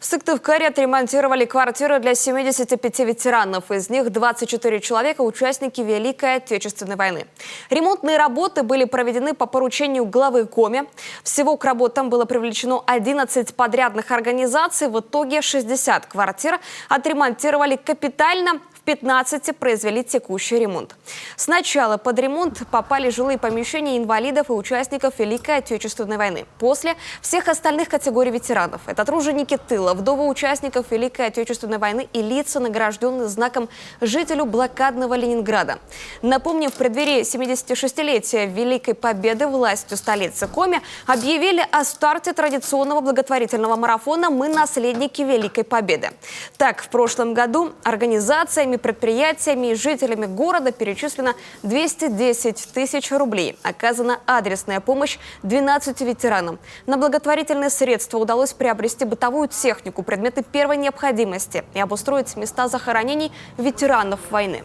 В Сыктывкаре отремонтировали квартиры для 75 ветеранов. Из них 24 человека – участники Великой Отечественной войны. Ремонтные работы были проведены по поручению главы Коми. Всего к работам было привлечено 11 подрядных организаций. В итоге 60 квартир отремонтировали капитально. В 15 произвели текущий ремонт. Сначала под ремонт попали жилые помещения инвалидов и участников Великой Отечественной войны. После – всех остальных категорий ветеранов. Это труженики тыла, вдовы участников Великой Отечественной войны и лица, награжденные знаком жителю блокадного Ленинграда. Напомним, в преддверии 76-летия Великой Победы властью столицы Коми объявили о старте традиционного благотворительного марафона «Мы наследники Великой Победы». Так, в прошлом году организациями, предприятиями и жителями города перечислено 210 тысяч рублей. Оказана адресная помощь 12 ветеранам. На благотворительные средства удалось приобрести бытовую технику, предметы первой необходимости и обустроить места захоронений ветеранов войны.